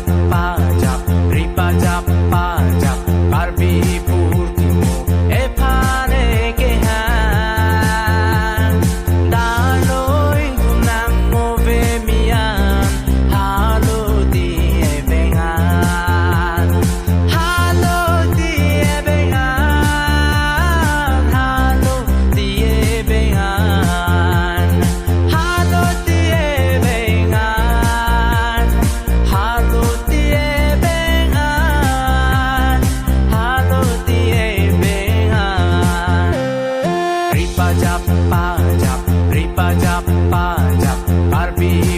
Pajap, Ripajap, Pajap, Parbi Purtimo, Epane Kehan, Daloi Kunang Movemian, Halo di Ebengan, Halo di Ebengan, Halo di Ebengan, Halo di Ebengan, Halo di Ebengan, Halo di Ebengan. Ripajap, Pajap, Ripajap, Pajap, Parbi